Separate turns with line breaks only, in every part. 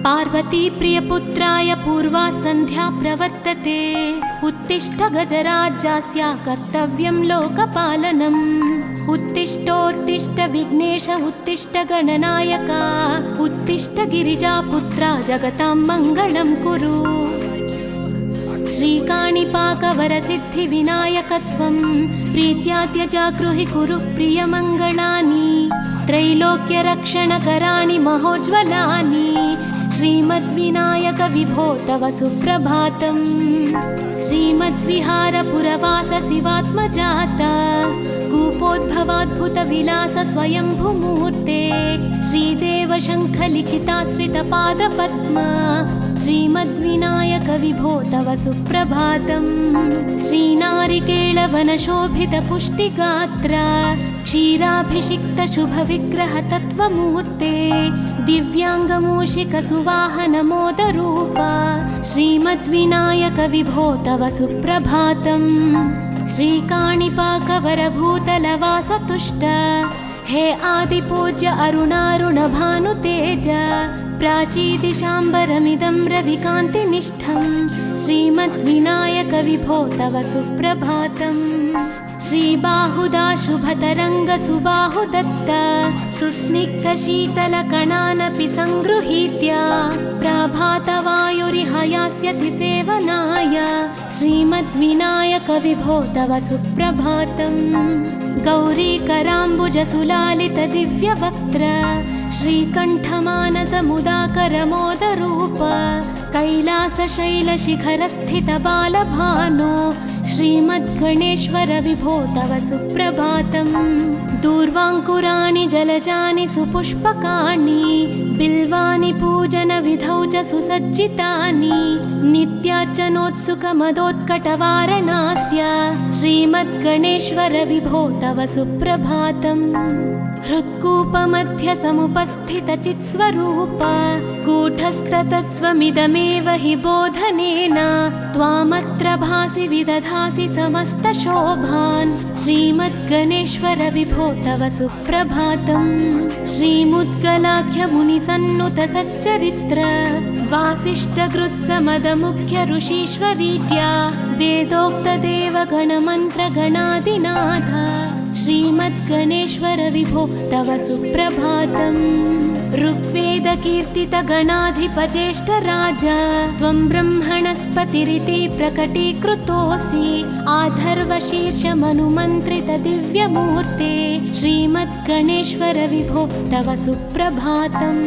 पार्वती प्रियपुत्राय पूर्वा सन्ध्या प्रवर्तते। उत्तिष्ठ गजराज्यास्य कर्तव्यं लोकपालनम्। उत्तिष्ठोत्तिष्ठ विघ्नेश उत्तिष्ठ गणनायक। उत्तिष्ठ गिरिजापुत्रा जगतां मङ्गलं कुरु। श्रीकाणिपाकवरसिद्धिविनायकत्वं प्रीत्याद्य जागृहि कुरु प्रियमङ्गलानि। त्रैलोक्यरक्षणकराणि महोज्ज्वलानि। श्रीमद्विनायक विभो तव सुप्रभातम्। श्रीमद्विहारपुरवास शिवात्मजात कूपोद्भवाद्भुतविलास स्वयंभुमूर्ते। श्रीदेव शङ्खलिखिताश्रितपादपद्मा। श्रीमद्विनायक विभो तव सुप्रभातम्। श्रीनारिकेळवनशोभितपुष्टिगात्र क्षीराभिषिक्त शुभविग्रह तत्त्वमूर्ते। दिव्याङ्गमूषिक सुवाहन मोदरूप। श्रीमद्विनायक विभो तव सुप्रभातम्। श्रीकाणिपाकवरभूतलवास तुष्ट हे आदिपूज्य अरुणारुण भानुतेज। प्राचीदिशाम्बरमिदं रविकान्तिनिष्ठं। श्रीमद्विनायक विभो तव सुप्रभातम्। श्रीबाहुदा शुभतरङ्ग सुबाहुदत्त सुस्निग्ध शीतलकणानपि सङ्गृहीत्य प्रभातवायुरिह यास्यति सेवनाय। श्रीमद्विनायक विभो तव सुप्रभातम्। गौरीकराम्बुजसुलालित दिव्यवक्त्र श्रीकण्ठमानसमुदाकरमोदरूप। कैलासशैलशिखरस्थित बालभानो श्रीमद्गणेश्वर विभो तव सुप्रभातम्। दूर्वाङ्कुराणि जलजानि सुपुष्पकाणि बिल्वानि पूजनविधौ च सुसज्जितानि। नित्यार्चनोत्सुकमदोत्कटवारणास्य श्रीमद्गणेश्वर विभो तव सुप्रभातम्। हृत्कूपमध्य समुपस्थितचित्स्वरूप कूटस्थतत्त्वमिदमेव हि बोधनेन त्वामत्र भासि विदधासि समस्तशोभान्। श्रीमद्गणेश्वर विभो तव सुप्रभातम्। श्रीमुद्गलाख्यमुनिसन्नुत सच्चरित्र वासिष्ठकृत्समदमुख्य ऋषीश्वरीत्या वेदोक्तदेवगणमन्त्रगणादिनाथ। श्रीमद्गणेश्वर विभो तव सुप्रभातम्। ऋग्वेदकीर्तितगणाधिपज्येष्ठराज त्वं ब्रह्मणस्पतिरिति प्रकटीकृतोऽसि। आधर्वशीर्षमनुमन्त्रित दिव्यमूर्ते श्रीमद्गणेश्वर विभो तव सुप्रभातम्।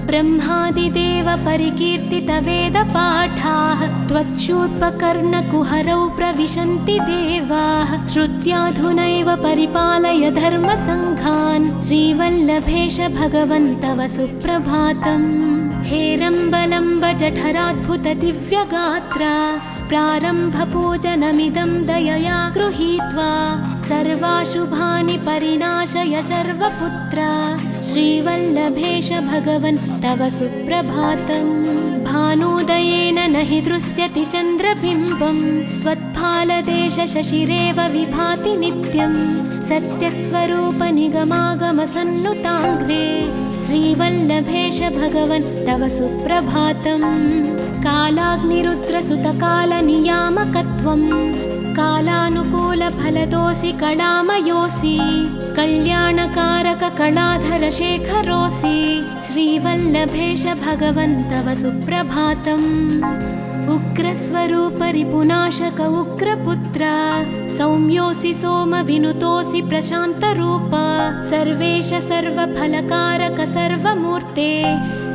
ब्रह्मादिदेव परिकीर्तित वेदपाठाः त्वच्छूर्पकर्णकुहरौ प्रविशन्ति देवाः। श्रुत्याधुनैव परिपालय धर्मसङ्घान्। श्रीवल्लभेश भगवन् तव सुप्रभातम्। हेरम्बलम्ब जठराद्भुत दिव्यगात्र प्रारम्भपूजनमिदं दयया गृहीत्वा सर्वाशुभानि परिनाशय सर्वपुत्र। श्रीवल्लभेश भगवन् तव सुप्रभातम्। भानुदयेन न हि दृश्यति चन्द्रबिम्बं त्वत्फालदेश शशिरेव विभाति नित्यं। सत्यस्वरूप निगमागम सन्नुताङ्घ्रे श्रीवल्लभेश भगवन् तव सुप्रभातम्। कालाग्निरुद्रसुतकालनियामकत्वं कालानुकूलफलदोऽसि कलामयोऽसि। कल्याणकारक कलाधर शेखरोऽसि। श्रीवल्लभेश भगवन् तव सुप्रभातम्। उग्रस्वरूप रिपुनाशक उग्रपुत्र सौम्योऽसि सोमविनुतोऽसि प्रशान्तरूप। सर्वेश सर्वफलकारक सर्वमूर्ते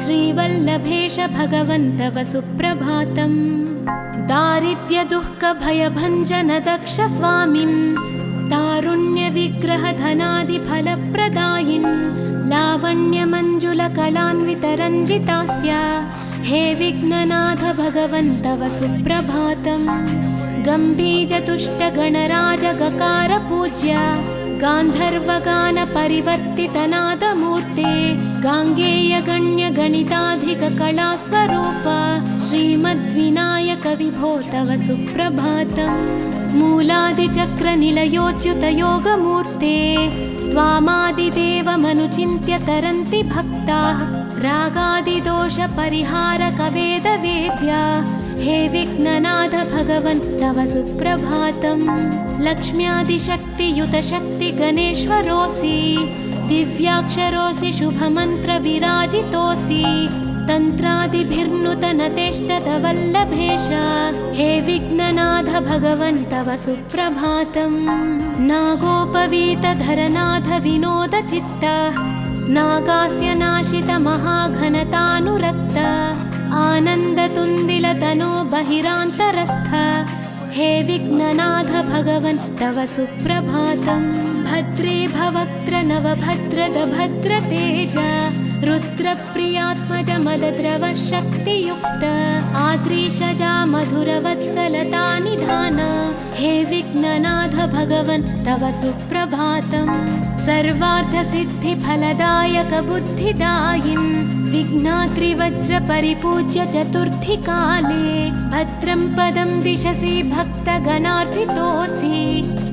श्रीवल्लभेश भगवन् तव सुप्रभातम्। दारिद्र्यदुःखभयभञ्जन दक्ष स्वामिन् तारुण्यविग्रह धनादिफलप्रदायिन्। लावण्यमञ्जुलकलान्वितरञ्जितास्य हे विघ्ननाथ भगवन् तव सुप्रभातम्। गम्भीजतुष्टगणराजगकार गान्धर्वगानपरिवर्तितनादमूर्ते गाङ्गेयगण्यगणिताधिककलास्वरूप श्रीमद्विनायक विभो तव सुप्रभातम्। मूलादिचक्रनिलयोच्युतयोगमूर्ते त्वामादिदेवमनुचिन्त्य तरन्ति भक्ताः रागादिदोषपरिहारक वेदवेद्या हे विघ्ननाथ भगवन् तव सुप्रभातम्। लक्ष्म्यादिशक्तियुत शक्ति गणेश्वरोऽसि दिव्याक्षरोऽसि शुभमन्त्र विराजितोऽसि तन्त्रादिभिर्नुतनतेष्टत वल्लभेश हे विघ्ननाथ भगवन् तव सुप्रभातम्। नागोपवीतधरनाथ विनोदचित्त नागास्य नाशित महाघनतानुरक्त आनन्दतुन्दिलतनो बहिरान्तरस्थ हे विघ्ननाथ भगवन् तव सुप्रभातम्। भद्रे भवक्त्र नवभद्रद भद्रतेज रुद्रप्रियात्मज मदद्रव शक्तियुक्त आद्रीशजा मधुरवत्सलता निधान हे विघ्ननाथ भगवन् तव सुप्रभातम्। सर्वार्थसिद्धिफलदायक बुद्धिदायिन् विघ्नात्रिवज्र परिपूज्य चतुर्थी काले भद्रं पदं दिशसि भक्तगणार्थितोऽसि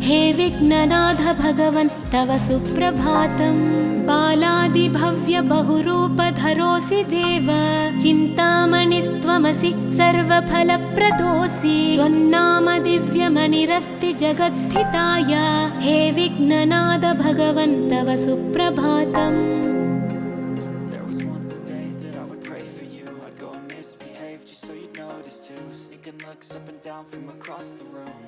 हे विघ्ननाथ भगवन् तव सुप्रभातम्। बालादिभव्य बहुरूपधरोऽसि देव चिन्तामणिस्त्वमसि सर्वफलप्रदोऽसि त्वन्नाम दिव्यमणिरस्ति जगद्धिताय हे विघ्ननाथ भगवन् तव सुप्रभातम्।
Up and down from across the room.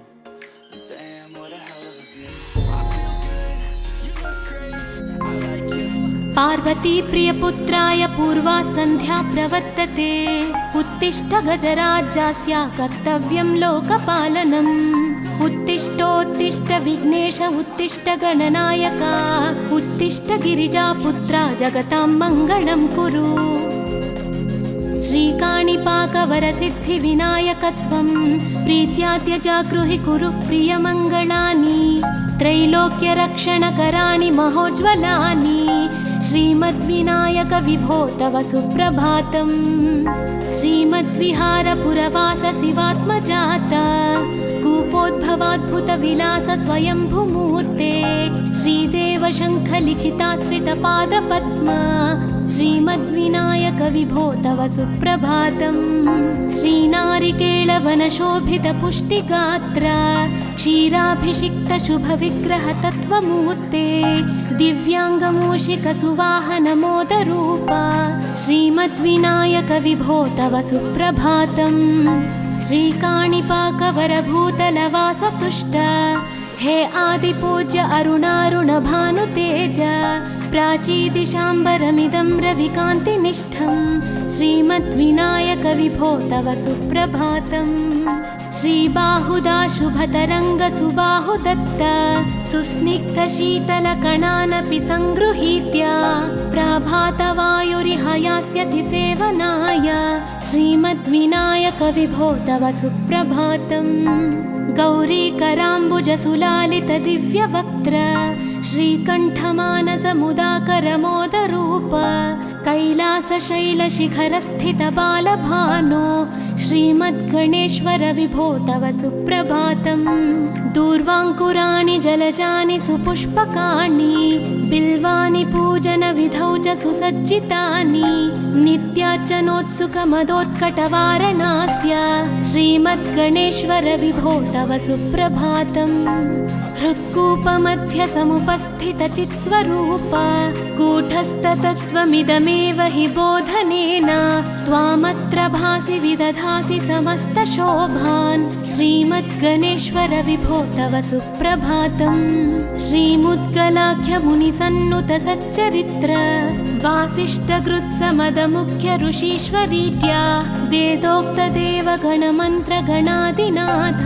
Damn, what a hell of a view. I feel good, you look great, I like you.
Parvati प्रियपुत्राय पूर्वा सन्ध्या प्रवर्तते उत्तिष्ठ गजराज्यस्य कर्तव्यं लोकपालनम्। उत्तिष्ठोत्तिष्ठ विघ्नेश उत्तिष्ठ गणनायक उत्तिष्ठ गिरिजापुत्रा जगतां मङ्गलं कुरु। श्रीकाणिपाकवरसिद्धिविनायकत्वं प्रीत्या त्यजागृहि कुरु प्रियमङ्गलानि त्रैलोक्यरक्षणकराणि महोज्ज्वलानि श्रीमद्विनायक विभो तव सुप्रभातम्। श्रीमद्विहारपुरवास शिवात्मजात कूपोद्भवाद्भुतविलास स्वयंभुमूर्ते श्रीदेव शङ्खलिखिताश्रितपादपद्मा श्रीमद्विनायक विभो तव सुप्रभातम्। श्रीनारिकेळवनशोभितपुष्टिगात्र क्षीराभिषिक्त शुभविग्रह तत्त्वमूर्ते दिव्याङ्गमूषिक सुवाहन मोदरूप श्रीमद्विनायक विभो तव सुप्रभातम्। श्रीकाणिपाकवरभूतलवासतुष्ट हे आदिपूज्य अरुणारुण भानुतेज प्राचीदिशाम्बरमिदं रविकान्तिनिष्ठं श्रीमद्विनायक विभो तव सुप्रभातम्। श्रीबाहुदा शुभतरङ्ग सुबाहुदत्त सुस्निग्धशीतलकणानपि सङ्गृहीत्य प्राभातवायुरिह यास्यति सेवनाय श्रीमद्विनायक विभो तव सुप्रभातम्। गौरीकराम्बुजसुलालित दिव्यवक्त्र श्रीकण्ठमानसमुदाकरमोदरूप कैलासशैलशिखरस्थित बालभानो श्रीमद्गणेश्वर विभो तव सुप्रभातम्। दूर्वाङ्कुराणि जलजानि सुपुष्पकाणि बिल्वानि पूजनविधौ च सुसज्जितानि नित्यार्चनोत्सुकमदोत्कटवारणास्य श्रीमद्गणेश्वर विभो तव सुप्रभातम्। हृत्कूपमध्य समुपस्थितचित्स्वरूप कूटस्थतत्त्वमिदमेव हि बोधनेन त्वामत्र भासि विदधासि समस्तशोभान् श्रीमद्गणेश्वर विभो तव सुप्रभातम्। श्रीमुद्गलाख्यमुनिसन्नुत सच्चरित्र वासिष्ठकृत्समदमुख्य ऋषीश्वरीत्या वेदोक्तदेवगणमन्त्रगणादिनाथ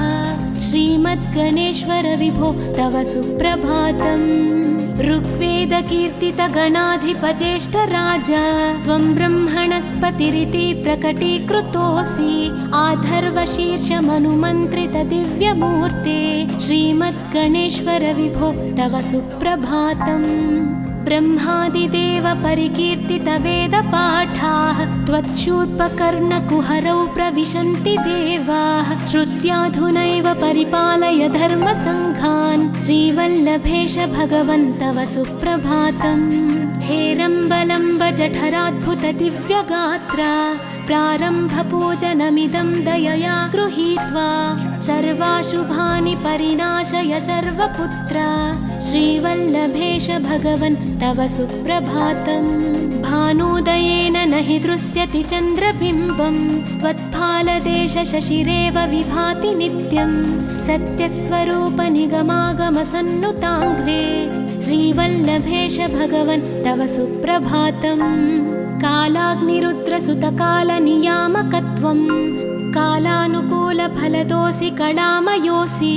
श्रीमद्गणेश्वर विभो तव सुप्रभातम्। ऋग्वेदकीर्तितगणाधिपज्येष्ठराज त्वं ब्रह्मणस्पतिरिति प्रकटीकृतोऽसि आधर्वशीर्षमनुमन्त्रित दिव्यमूर्ते श्रीमद्गणेश्वर विभो तव सुप्रभातम्। ब्रह्मादिदेव परिकीर्तितवेदपाठाः त्वच्छूर्पकर्णकुहरौ प्रविशन्ति देवाः श्रुत्याधुनैव परिपालय धर्मसङ्घान् श्रीवल्लभेश भगवन् तव सुप्रभातम् हेरम्बलम्ब जठराद्भुत दिव्यगात्रा प्रारम्भपूजनमिदं दयया गृहीत्वा सर्वाशुभानि परिनाशय सर्वपुत्रा श्रीवल्लभेश भगवन् तव सुप्रभातम् भानुदयेन न हि दृश्यति चन्द्रबिम्बं त्वत्फालदेश शशिरेव विभाति नित्यं सत्यस्वरूप निगमागमसन्नुताङ्घ्रे श्रीवल्लभेश भगवन् तव सुप्रभातम् कालाग्निरुद्रसुतकालनियामकत्वं कालानुकूलफलदोऽसि कलामयोऽसि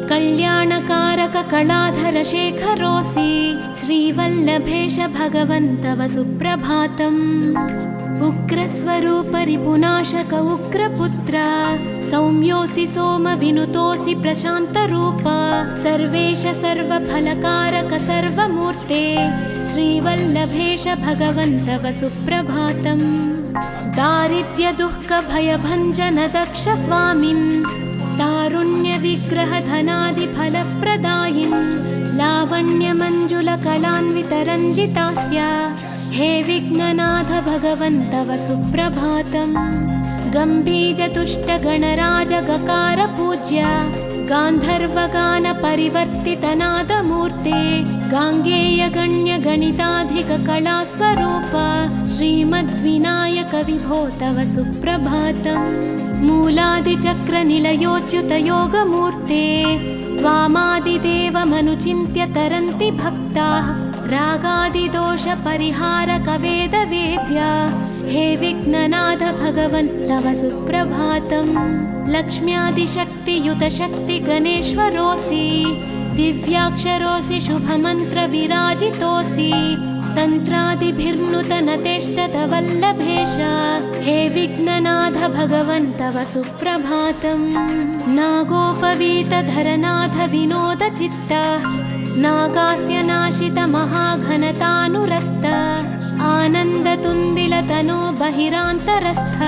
कल्याणकारक कलाधरशेखरोऽसि श्रीवल्लभेश भगवन् तव सुप्रभातम् उग्रस्वरूप रिपुनाशक उग्रपुत्र सौम्योऽसि सोमविनुतोऽसि प्रशान्तरूप सर्वेश सर्वफलकारक सर्वमूर्ते श्रीवल्लभेश भगवन् तव सुप्रभातम् दारिद्र्यदुःखभयभञ्जन दक्ष स्वामिन् तारुण्यविग्रहधनादिफलप्रदायिन् लावण्यमञ्जुलकलान्वितरञ्जितास्य हे विघ्ननाथ भगवन् तव सुप्रभातम् गम्भीजतुष्टगणराजगकार पूज्य गान्धर्वगानपरिवर्तितनादमूर्ते गाङ्गेयगण्यगणिताधिककलास्वरूप श्रीमद्विनायक विभो तव सुप्रभातम् मूलादिचक्रनिलयोच्युतयोगमूर्ते त्वामादिदेवमनुचिन्त्य तरन्ति भक्ताः रागादिदोषपरिहारक वेदवेद्या हे विघ्ननाथ भगवन् तव सुप्रभातम् लक्ष्म्यादिशक्तियुतशक्ति गणेश्वरोऽसि दिव्याक्षरोऽसि शुभमन्त्रविराजितोऽसि तन्त्रादिभिर्नुतनतेष्टत वल्लभेश हे विघ्ननाथ भगवन् तव सुप्रभातम् नागोपवीतधरनाथ विनोदचित्त नागास्य नाशित महाघनतानुरक्त आनन्दतुन्दिलतनो बहिरान्तरस्थ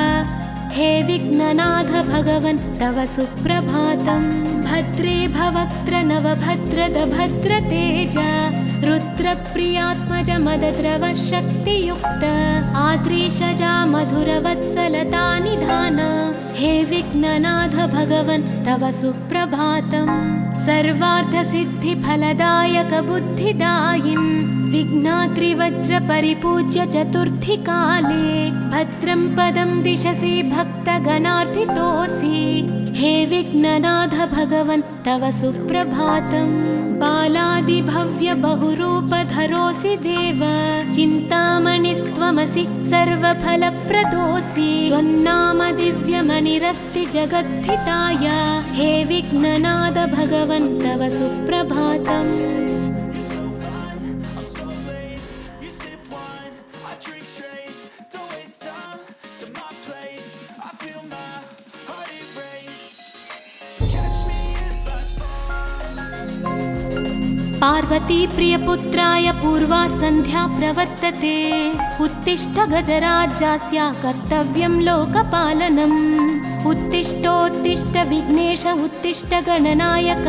हे विघ्ननाथ भगवन् तव सुप्रभातम् भद्रे भवक्त्र नवभद्रद भद्रतेज रुद्रप्रियात्मज मदद्रव शक्तियुक्त आद्रीशजा मधुरवत्सलता निधान हे विघ्ननाथ भगवन् तव सुप्रभातम् सर्वार्थसिद्धिफलदायक बुद्धिदायिन् विघ्नात्रिवज्र परिपूज्य चतुर्थी काले भद्रं पदं दिशसि भक्तगणार्थितोऽसि हे विघ्ननाथ भगवन् तव सुप्रभातम् बालादिभव्य बहुरूपधरोऽसि देव चिन्तामणिस्त्वमसि सर्वफलप्रदोऽसि त्वन्नाम दिव्यमणिरस्ति जगद्धिताय हे विघ्ननाथ भगवन् तव सुप्रभातम् पार्वती प्रियपुत्राय पूर्वा सन्ध्या प्रवर्तते उत्तिष्ठ गजराज्यस्य कर्तव्यं लोकपालनम् उत्तिष्ठोत्तिष्ठ विघ्नेश उत्तिष्ठ गणनायक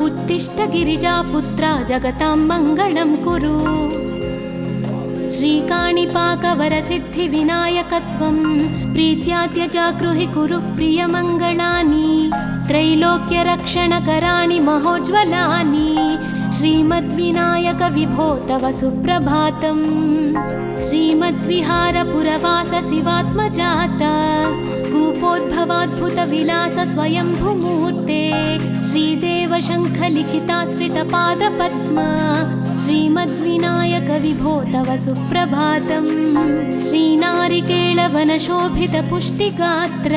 उत्तिष्ठ गिरिजापुत्रा जगतां मङ्गलं कुरु श्रीकाणिपाकवरसिद्धिविनायकत्वं प्रीत्याद्य जागृहि कुरु प्रियमङ्गलानि त्रैलोक्यरक्षणकराणि महोज्ज्वलानि श्रीमद्विनायक विभो तव सुप्रभातम् श्रीमद्विहारपुरवास शिवात्मजात कूपोद्भवाद्भुतविलास स्वयंभूमूर्ते श्रीदेव शङ्खलिखिताश्रितपादपद्मा श्रीमद्विनायक विभो तव सुप्रभातम् श्रीनारिकेळवनशोभितपुष्टिगात्र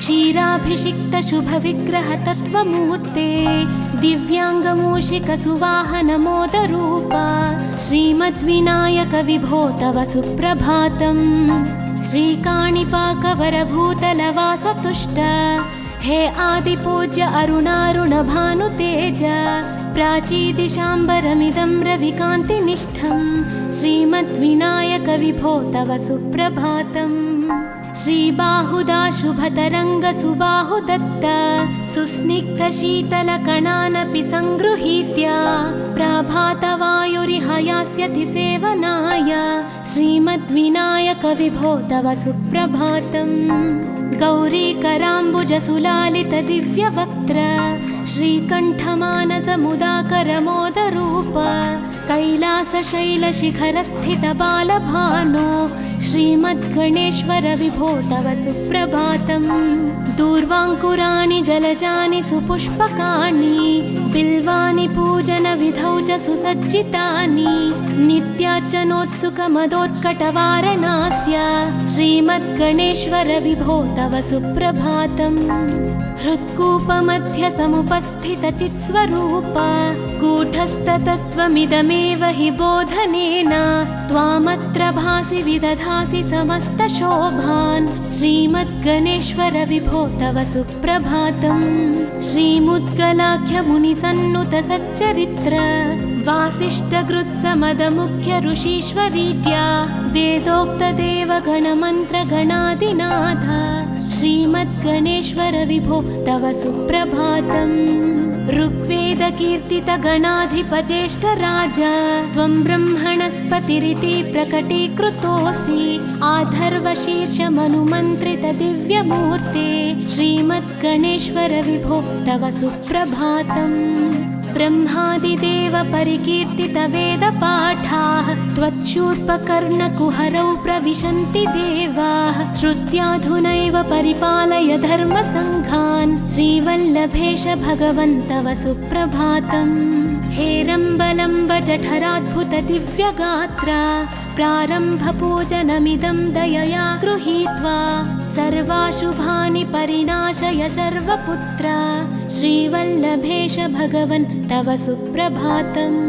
क्षीराभिषिक्त शुभविग्रह तत्त्वमूर्ते दिव्याङ्गमूषिकसुवाहनमोदरूप श्रीमद्विनायक विभो तव सुप्रभातम् श्रीकाणिपाकवरभूतलवासतुष्ट हे आदिपूज्य अरुणारुणभानुतेज प्राचीदिशाम्बरमिदं रविकान्तिनिष्ठं श्रीमद्विनायक विभो तव सुप्रभातम्। श्रीबाहुदा शुभतरङ्गसुबाहुदत्त सुस्निग्धशीतलकणानपि सङ्गृहीत्य प्रभातवायुरिह यास्यति सेवनाय श्रीमद्विनायक विभो तव सुप्रभातम्। गौरीकराम्बुजसुलालितदिव्यवक्त्र श्रीकण्ठमानसमुदाकरमोदरूप कैलासशैलशिखरस्थितबालभानो श्रीमद्गणेश्वर विभो तव सुप्रभातम्। दूर्वाङ्कुराणि जलजानि सुपुष्पकाणि बिल्वानि पूजनविधौ च सुसज्जितानि नित्यार्चनोत्सुकमदोत्कटवारणास्य श्रीमद्गणेश्वर विभो तव सुप्रभातम्। हृत्कूपमध्यसमुपस्थितचित्स्वरूप कूटस्थतत्त्वमिदमेव हि बोधनेन त्वामत्र भासि विदधासि समस्तशोभान् श्रीमद्गणेश्वर विभो तव सुप्रभातम्। श्रीमुद्गलाख्यमुनिसन्नुत सच्चरित्र वासिष्ठगृत्समदमुख्य ऋषीश्वरीड्या वेदोक्तदेवगणमन्त्रगणादिनाथ श्रीमद्गणेश्वर विभो तव सुप्रभातम्। ऋग्वेदकीर्तितगणाधिपज्येष्ठराज त्वं ब्रह्मणस्पतिरिति प्रकटीकृतोऽसि आधर्वशीर्षमनुमन्त्रितदिव्यमूर्ते श्रीमद्गणेश्वर विभो तव सुप्रभातम्। ब्रह्मादिदेव परिकीर्तितवेदपाठाः त्वच्छूर्पकर्णकुहरौ प्रविशन्ति देवाः श्रुत्याधुनैव परिपालय धर्मसङ्घान् श्रीवल्लभेश भगवन् तव सुप्रभातम्। हेरम्बलम्ब जठराद्भुतदिव्यगात्रा प्रारम्भपूजनमिदं दयया गृहीत्वा सर्वाशुभानि परिनाशय सर्वपुत्र श्रीवल्लभेश भगवन् तव सुप्रभातम्।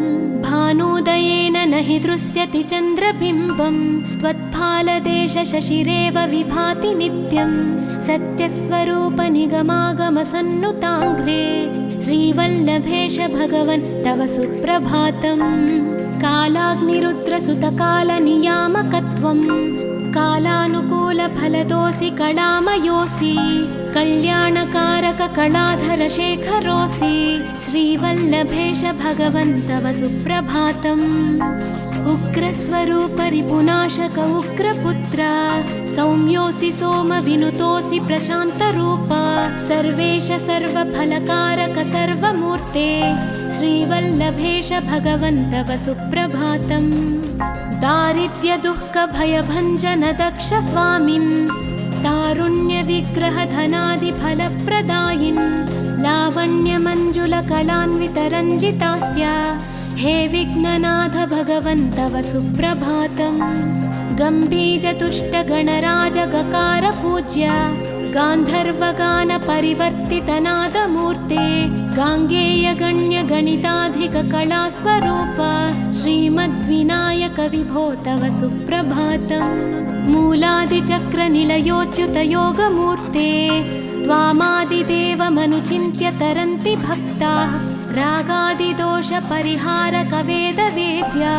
भानुदयेन न हि दृश्यति चन्द्रबिम्बं त्वत्फालदेशशशिरेव विभाति नित्यं सत्यस्वरूपनिगमागमसन्नुताङ्घ्रे श्रीवल्लभेश भगवन् तव सुप्रभातम्। कालाग्निरुद्रसुतकालनियामकत्वं कालानुकूलफलदोऽसि कलामयोऽसि कल्याणकारककलाधरशेखरोऽसि श्रीवल्लभेश भगवन् तव सुप्रभातम्। उग्रस्वरूपरिपुनाशक उग्रपुत्र सौम्योऽसि सोमविनुतोऽसि प्रशान्तरूप सर्वेश सर्वफलकारक सर्वमूर्ते श्रीवल्लभेश भगवन् तव सुप्रभातम्। दारिद्र्यदुःखभयभञ्जन दक्ष स्वामिन् तारुण्यविग्रहधनादिफलप्रदायिन् लावण्यमञ्जुलकलान्वितरञ्जितास्य हे विघ्ननाथ भगवन् तव सुप्रभातम्। गम्भीरतुष्टगणराजगकार पूज्य गान्धर्वगानपरिवर्तितनादमूर्ते गाङ्गेयगण्यगणिताधिककलास्वरूप श्रीमद्विनायक विभो तव सुप्रभातम्। मूलादिचक्रनिलयोच्युतयोगमूर्ते त्वामादिदेवमनुचिन्त्य तरन्ति भक्ताः रागादिदोषपरिहारकवेदवेद्या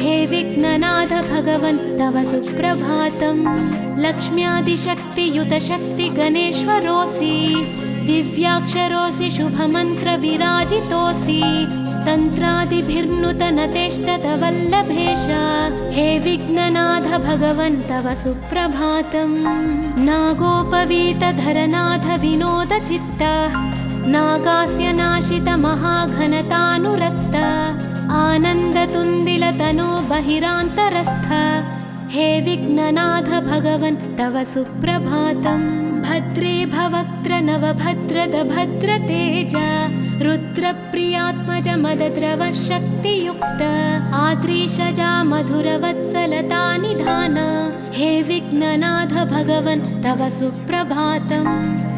हे विघ्ननाथ भगवन् तव सुप्रभातम्। लक्ष्म्यादिशक्तियुतशक्तिगणेश्वरोऽसि दिव्याक्षरोऽसि शुभमन्त्रविराजितोऽसि तन्त्रादिभिर्नुतनतेष्टतवल्लभेश हे विघ्ननाथ भगवन् तव सुप्रभातम्। नागोपवीतधरनाथ विनोदचित्त नागास्य नाशित महाघनतानुरक्त आनन्दतुन्दिलतनो बहिरान्तरस्थ हे विघ्ननाथ भगवन् तव सुप्रभातम्। भद्रे भवक्त्र नवभद्रद भद्रतेज रुद्रप्रियात्मज मदद्रव शक्तियुक्त आद्रीशजा मधुरवत्सलता निधान हे विघ्ननाथ भगवन् तव सुप्रभातम्।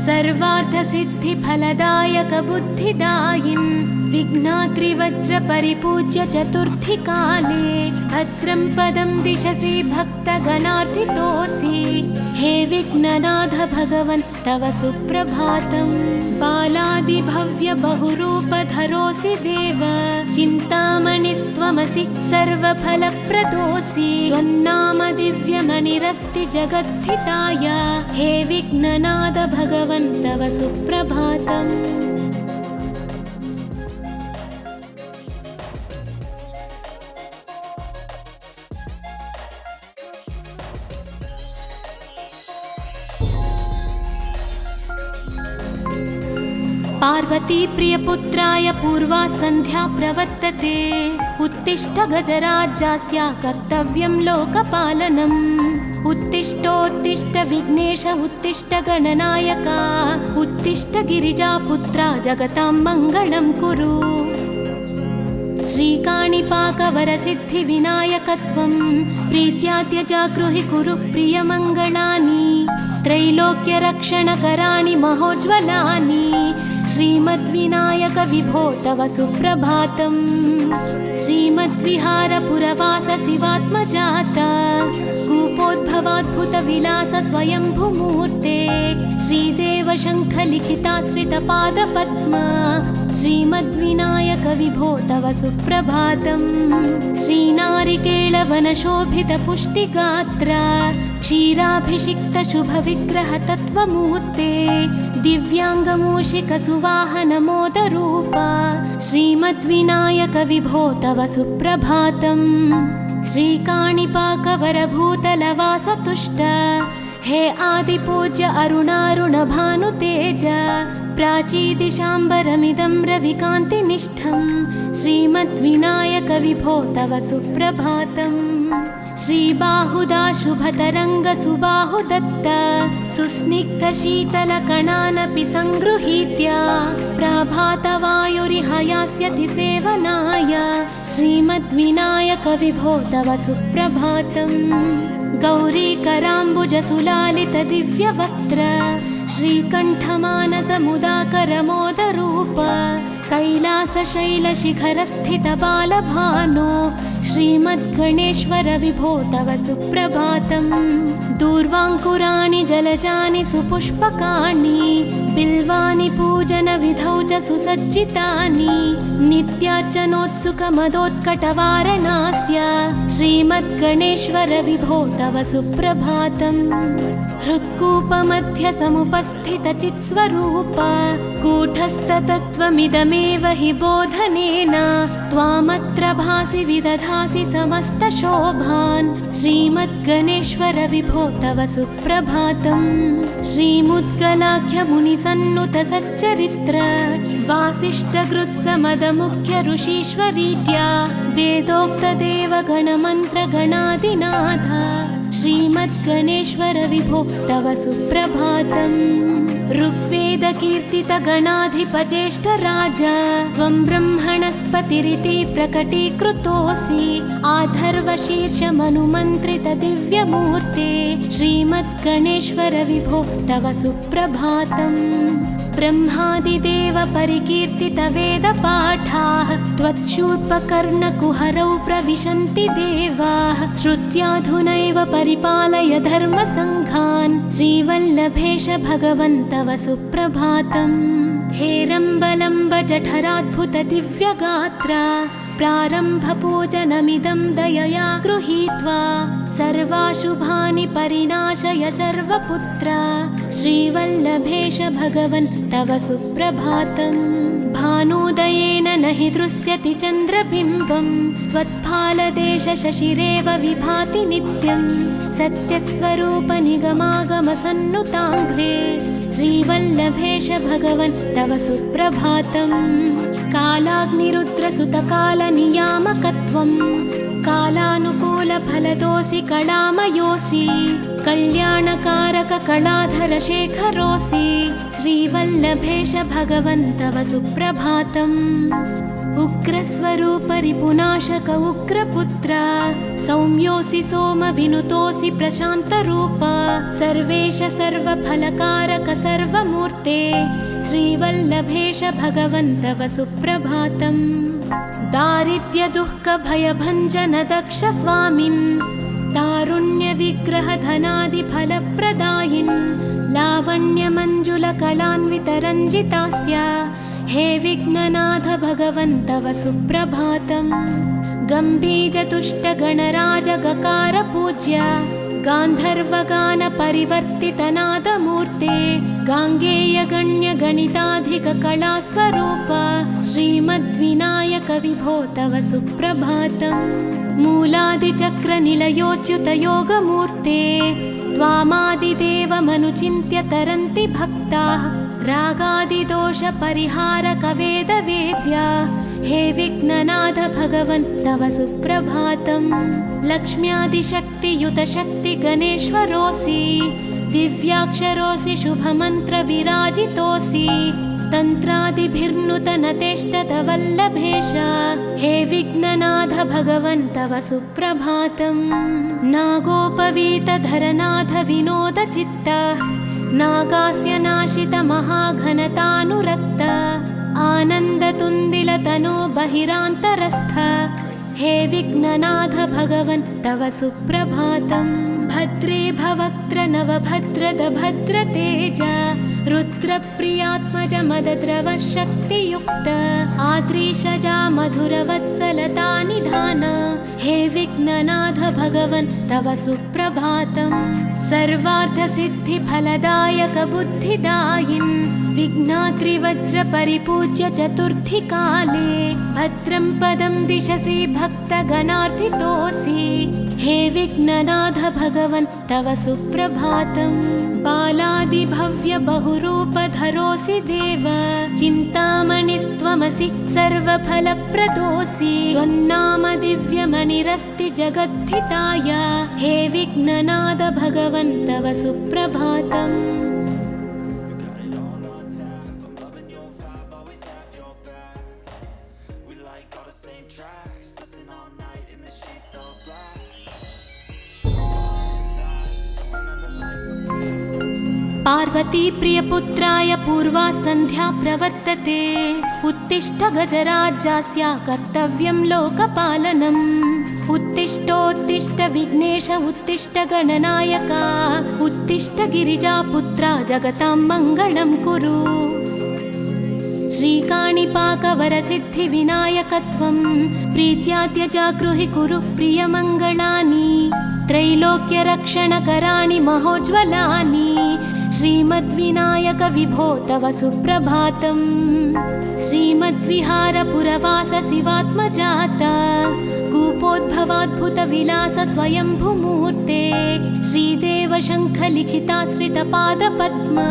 सर्वार्थसिद्धिफलदायक बुद्धिदायिन् विघ्नात्रिवज्र परिपूज्य चतुर्थी काले भद्रं पदं दिशसि भक्तगणार्थितोऽसि हे विघ्ननाथ भगवन् तव सुप्रभातम् बालादिभव्य बहुरूपधरोऽसि देव चिन्तामणिस्त्वमसि सर्वफलप्रदोऽसि त्वन्नाम दिव्यमणिरस्ति जगद्धिताय हे विघ्ननाथ भगवन् तव सुप्रभातम् पार्वती प्रियपुत्राय पूर्वा सन्ध्या प्रवर्तते उत्तिष्ठ गजराज्यस्य कर्तव्यं लोकपालनम् उत्तिष्ठोत्तिष्ठ विघ्नेश उत्तिष्ठ गणनायक उत्तिष्ठ गिरिजापुत्रा जगतां मङ्गलं कुरु श्रीकाणिपाकवरसिद्धिविनायकत्वं प्रीत्याद्यजागृहि कुरु प्रियमङ्गलानि त्रैलोक्यरक्षणकराणि महोज्ज्वलानि श्रीमद्विनायक विभो तव सुप्रभातम् श्रीमद्विहारपुरवास शिवात्मजाता कूपोद्भवाद्भुतविलास स्वयंभूमूर्ते श्रीदेव शङ्खलिखिताश्रितपादपद्मा श्रीमद्विनायक विभो तव सुप्रभातम् श्रीनारिकेळवनशोभितपुष्टिगात्र क्षीराभिषिक्त शुभविग्रह तत्त्वमूर्ते दिव्याङ्गमूषिकसुवाहनमोदरूपा श्रीमद्विनायक विभो तव सुप्रभातम् श्रीकाणिपाकवरभूतलवासतुष्ट हे आदिपूज्य अरुणारुणभानुतेज प्राचीदिशाम्बरमिदं रविकान्तिनिष्ठं श्रीमद्विनायक विभो तव सुप्रभातम् श्रीबाहुदा शुभतरङ्गसुबाहुदत्त सुस्निग्धशीतलकणानपि सङ्गृहीत्य प्रभातवायुरिहयास्यति सेवनाय श्रीमद्विनायक विभो तव सुप्रभातम् गौरीकराम्बुजसुलालितदिव्यवक्त्र श्रीकण्ठमानसमुदाकरमोदरूप कैलासशैलशिखरस्थितबालभानो श्रीमद्गणेश्वर विभो तव सुप्रभातम् दूर्वाङ्कुराणि जलजानि सुपुष्पकाणि बिल्वानि पूजनविधौ च सुसज्जितानि नित्यार्चनोत्सुकमदोत्कटवारणास्य श्रीमद्गणेश्वर विभो तव सुप्रभातम् हृत्कूपमध्यसमुपस्थितचित्स्वरूप कूटस्थतत्त्वमिदमेव हि बोधनेन त्वामत्र भासि विदधासि समस्तशोभान् श्रीमद्गणेश्वर विभो तव सुप्रभातम् श्रीमुद्गलाख्यमुनिसन्नुतसच्चरित्र वासिष्ठकृत्समदमुख्य ऋषीश्वरीत्या वेदोक्तदेवगणमन्त्रगणादिनाथ श्रीमद्गणेश्वर विभो तव सुप्रभातम् ऋग्वेदकीर्तितगणाधिपज्येष्ठराज त्वं ब्रह्मणस्पतिरिति प्रकटीकृतोऽसि आधर्वशीर्षमनुमन्त्रितदिव्यमूर्ते श्रीमद्गणेश्वर विभो तव सुप्रभातम् ब्रह्मादिदेव परिकीर्तितवेदपाठाः त्वच्छूर्पकर्णकुहरौ प्रविशन्ति देवाः श्रुत्याधुनैव परिपालय धर्मसङ्घान् श्रीवल्लभेश भगवन् तव सुप्रभातम् हेरम्बलम्ब जठराद्भुत दिव्यगात्र प्रारम्भपूजनमिदं दयया गृहीत्वा सर्वाशुभानि परिणाशय सर्वपुत्र श्रीवल्लभेश भगवन् तव सुप्रभातम् भानुदयेन न हि दृश्यति चन्द्रबिम्बं त्वत्फालदेश शशिरेव विभाति नित्यं सत्यस्वरूप निगमागमसन्नुताङ्घ्रे श्रीवल्लभेश भगवन् तव सुप्रभातम् कालाग्निरुद्रसुतकालनियामकत्वं कालानुकूलफलदोऽसि कलामयोऽसि कल्याणकारककलाधरशेखरोऽसि श्रीवल्लभेश भगवन् तव सुप्रभातम् उग्रस्वरूपरिपुनाशक उग्रपुत्र सौम्योऽसि सोमविनुतोऽसि प्रशान्तरूप सर्वेश सर्वफलकारक सर्वमूर्ते श्रीवल्लभेश भगवन् तव सुप्रभातम्। दारिद्र्यदुःखभयभञ्जन दक्ष स्वामिन् तारुण्यविग्रहधनादिफलप्रदायिन् लावण्यमञ्जुलकलान्वितरञ्जितास्य हे विघ्ननाथ भगवन् तव सुप्रभातम्। गम्भीरतुष्टगणराजगकार पूज्य गान्धर्वगानपरिवर्तितनादमूर्ते गाङ्गेयगण्यगणिताधिककलास्वरूप श्रीमद्विनायक विभो तव सुप्रभातम्। मूलादिचक्रनिलयोच्युतयोगमूर्ते त्वामादिदेवमनुचिन्त्य तरन्ति भक्ताः रागादिदोषपरिहारकवेदवेद्या हे विघ्ननाथ भगवन् तव सुप्रभातम्। लक्ष्म्यादिशक्तियुतशक्तिगणेश्वरोऽसि दिव्याक्षरोऽसि शुभमन्त्रविराजितोऽसि तन्त्रादिभिर्नुतनतेष्टतवल्लभेश हे विघ्ननाथ भगवन् तव सुप्रभातम्। नागोपवीतधरनाथ विनोदचित्त नागास्य नाशित महाघनतानुरक्त आनन्दतुन्दिलतनो बहिरान्तरस्थ हे विघ्ननाथ भगवन् तव सुप्रभातम्। भद्रे भवक्त्र नवभद्रद भद्रतेज रुद्रप्रियात्मज मदद्रव शक्तियुक्त आद्रीशजा मधुरवत्सलता निधान हे विघ्ननाथ भगवन् तव सुप्रभातम्। सर्वार्थसिद्धिफलदायक बुद्धिदायिन् विघ्नाद्रिवज्रपरिपूज्य चतुर्थीकाले भद्रं पदं दिशसि भक्तगणार्थितोऽसि हे विघ्ननाथ भगवन् तव सुप्रभातम्। बालादिभव्य बहुरूपधरोऽसि देव चिन्तामणिस्त्वमसि सर्वफलप्रदोऽसि त्वन्नाम दिव्यमणिरस्ति जगद्धिताय हे विघ्ननाथ भगवन् तव सुप्रभातम्। पार्वती प्रियपुत्राय पूर्वा सन्ध्या प्रवर्तते उत्तिष्ठ गजराज्यस्य कर्तव्यं लोकपालनम्। उत्तिष्ठोत्तिष्ठ विघ्नेश उत्तिष्ठ गणनायक उत्तिष्ठ गिरिजापुत्रा जगतां मङ्गलं कुरु। श्रीकाणिपाकवरसिद्धिविनायकत्वं प्रीत्याद्य जागृहि कुरु प्रियमङ्गलानि त्रैलोक्यरक्षणकराणि महोज्ज्वलानि श्रीमद्विनायक विभो तव सुप्रभातम्। श्रीमद्विहारपुरवास शिवात्मजात कूपोद्भवाद्भुतविलास स्वयंभुमूर्ते श्रीदेव शङ्खलिखिताश्रितपादपद्मा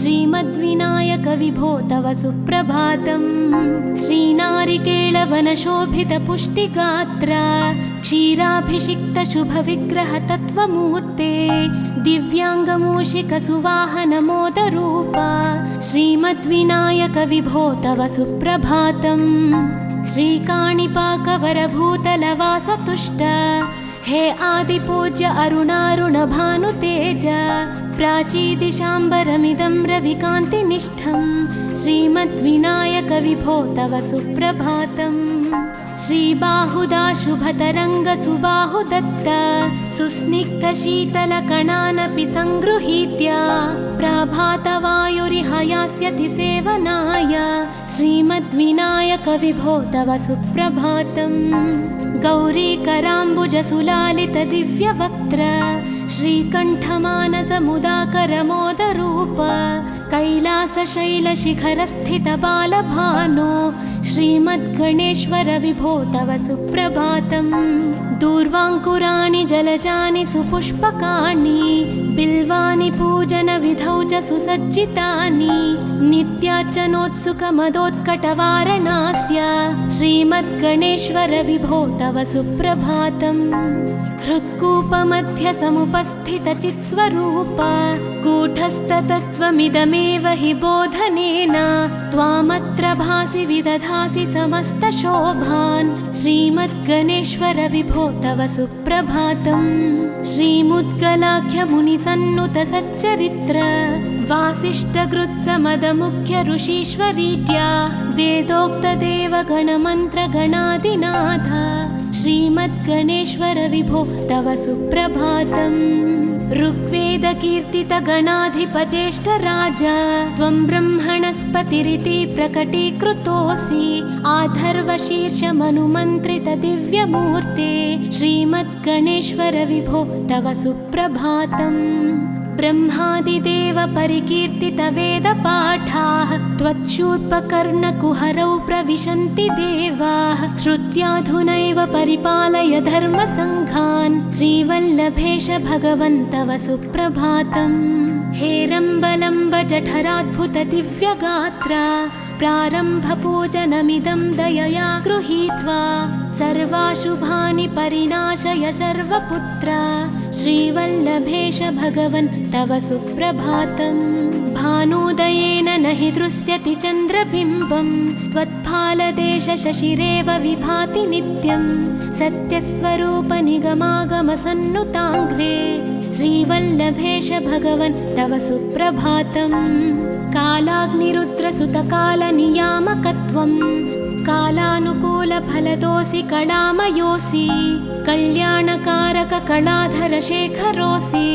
श्रीमद्विनायक विभो तव सुप्रभातम्। श्रीनारिकेळवनशोभितपुष्टिगात्र क्षीराभिषिक्तशुभविग्रहतत्त्वमूर्ते दिव्याङ्गमूषिकसुवाहनमोदरूप श्रीमद्विनायक विभो तव सुप्रभातम्। श्रीकाणिपाकवरभूतलवासतुष्ट हे आदिपूज्य अरुणारुणभानुतेज प्राचीदिशाम्बरमिदं रविकान्तिनिष्ठं श्रीमद्विनायक विभो तव सुप्रभातम्। श्रीबाहुदा शुभतरङ्गसुबाहुदत्त सुस्निग्धशीतलकणानपि सङ्गृहीत्य प्राभातवायुरिहयास्यति सेवनाय श्रीमद्विनायक विभो तव सुप्रभातम्। गौरीकराम्बुजसुलालितदिव्यवक्त्र श्रीकण्ठमानसमुदाकरमोदरूप कैलासशैलशिखरस्थितबालभानो श्रीमद्गणेश्वर विभो तव सुप्रभातम्। दूर्वाङ्कुराणि जलजानि सुपुष्पकाणि बिल्वानि पूजनविधौ च सुसज्जितानि नित्यार्चनोत्सुकमदोत्कटवारणास्य श्रीमद्गणेश्वर विभो तव सुप्रभातम्। हृत्कूपमध्यसमुपस्थितचित्स्वरूप कूटस्थतत्त्वमिदमेव हि बोधनेन त्वामत्र भासि विदधासि समस्तशोभान् श्रीमद्गणेश्वर विभो तव तव सुप्रभातम् श्रीमुद्गलाख्यमुनिसन्नुत सच्चरित्र वासिष्ठगृत्समदमुख्य ऋषीश्वरीट्या वेदोक्तदेवगणमन्त्रगणादिनाथ श्रीमद्गणेश्वर विभो तव सुप्रभातम् ऋग्वेदकीर्तितगणाधिपज्येष्ठ राजा त्वं ब्रह्मणस्पतिरिति प्रकटीकृतोऽसि आधर्वशीर्षमनुमन्त्रित दिव्यमूर्ते श्रीमद्गणेश्वर विभो तव सुप्रभातम् ब्रह्मादिदेव परिकीर्तित वेदपाठाः त्वच्छूर्पकर्णकुहरौ प्रविशन्ति देवाः श्रुत्याधुनैव परिपालय धर्मसङ्घान् श्रीवल्लभेश भगवन् तव सुप्रभातम् हेरम्बलम्ब जठराद्भुत दिव्यगात्रा प्रारम्भपूजनमिदं दयया गृहीत्वा सर्वाशुभानि परिनाशय सर्वपुत्रा श्रीवल्लभेश भगवन् तव सुप्रभातम् भानुदयेन न हि दृश्यति चन्द्रबिम्बं त्वत्फालदेश शशिरेव विभाति नित्यं सत्यस्वरूप निगमागमसन्नुताङ्घ्रे श्रीवल्लभेश भगवन् तव सुप्रभातम् कालाग्निरुद्रसुतकालनियामकत्वं कालानुकूलफलदोऽसि कलामयोऽसि कल्याणकारक कलाधर शेखरोऽसि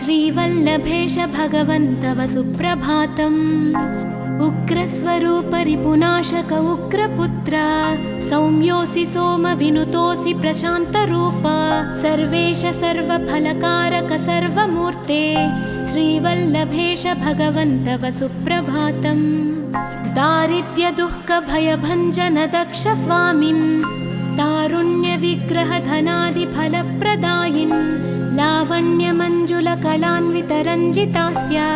श्रीवल्लभेश भगवन् तव सुप्रभातम् उग्रस्वरूप रिपुनाशक उग्रपुत्र सौम्योऽसि सोमविनुतोऽसि प्रशान्तरूप सर्वेश सर्वफलकारक सर्वमूर्ते श्रीवल्लभेश भगवन् तव सुप्रभातम् दारिद्र्य दुःख भयभञ्जन दक्ष स्वामिन् तारुण्य विग्रह धनादि फलप्रदायिन् लावण्य मंजुल कलान्वित रञ्जितास्य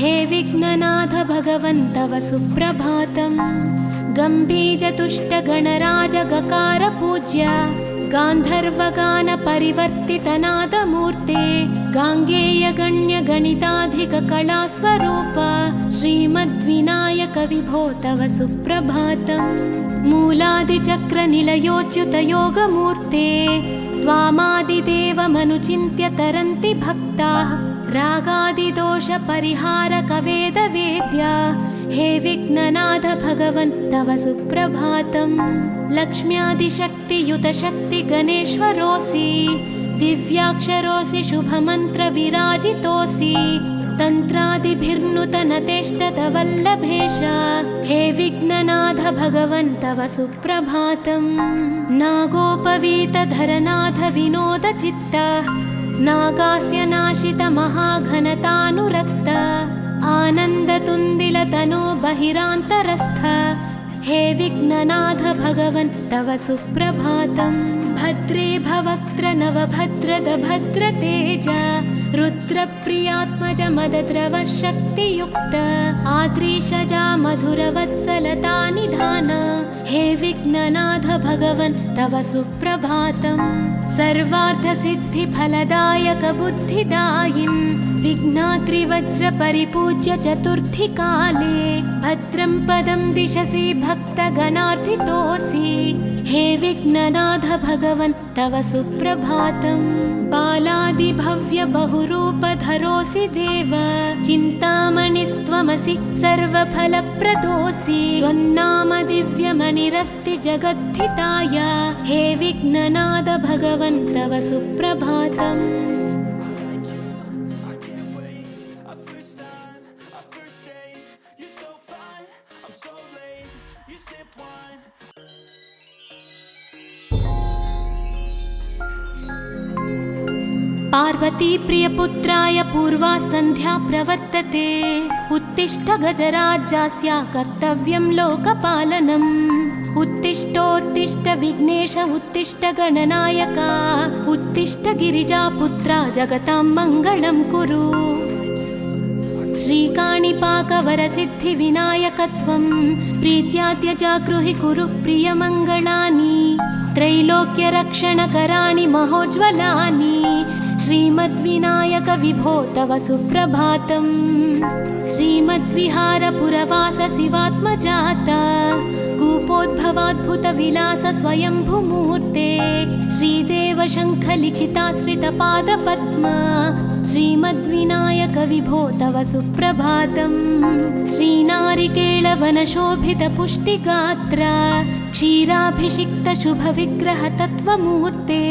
हे विघ्ननाथ भगवन् तव सुप्रभातम् गम्भीर तुष्ट गणराज गकार पूज्य गान्धर्वगान परिवर्तित नादमूर्ते गाङ्गेय गण्य गणिताधिक कलास्वरूप श्रीमद्विनायक विभो तव सुप्रभातम् मूलादिचक्र निलयोच्युत योगमूर्ते त्वामादिदेवमनुचिन्त्य तरन्ति भक्ताः रागादिदोष परिहारक वेदवेद्या हे विघ्ननाथ भगवन् तव सुप्रभातम् लक्ष्म्यादिशक्तियुत शक्ति गणेश्वरोऽसि दिव्याक्षरोऽसि शुभमन्त्र विराजितोऽसि तन्त्रादिभिर्नुत नतेष्टत वल्लभेश हे विघ्ननाथ भगवन् तव सुप्रभातम् नागोपवीत धरनाथ विनोद चित्त नागास्य नाशित महाघनतानुरक्त आनन्दतुन्दिल तनो बहिरान्तरस्थ हे विघ्ननाथ भगवन् तव सुप्रभातम् भद्रे भवक्त्र नवभद्रद भद्रतेज रुद्रप्रियात्मज मदद्रव शक्तियुक्त आद्रीशजा मधुरवत्सलता निधान हे विघ्ननाथ भगवन् तव सुप्रभातम् सर्वार्थसिद्धिफलदायक बुद्धिदायिन् विघ्नात्रिवज्र परिपूज्य चतुर्थी काले भद्रं पदं दिशसि भक्तगणार्थितोऽसि हे विघ्ननाथ भगवन् तव सुप्रभातम् बालादिभव्य बहुरूपधरोऽसि देव चिन्तामणिस्त्वमसि सर्वफलप्रदोऽसि त्वन्नाम दिव्यमणिरस्ति जगद्धिताय हे विघ्ननाथ भगवन् तव सुप्रभातम् पार्वती प्रियपुत्राय पूर्वा सन्ध्या प्रवर्तते उत्तिष्ठ गजराज्यस्य कर्तव्यं लोकपालनम् उत्तिष्ठोत्तिष्ठ विघ्नेश उत्तिष्ठ गणनायक उत्तिष्ठ गिरिजापुत्रा जगतां मङ्गलं कुरु श्रीकाणिपाकवरसिद्धिविनायकत्वं प्रीत्याद्य जागृहि कुरु प्रियमङ्गलानि त्रैलोक्यरक्षणकराणि महोज्ज्वलानि श्रीमद्विनायक विभो तव सुप्रभातम् श्रीमद्विहारपुरवास शिवात्मजात कूपोद्भवाद्भुत विलास स्वयंभूमूर्ते श्रीदेव शङ्खलिखिताश्रितपादपद्मा श्रीमद्विनायक विभो तव सुप्रभातम्। श्रीनारिकेळवनशोभितपुष्टिगात्र क्षीराभिषिक्तशुभविग्रह तत्त्वमूर्ते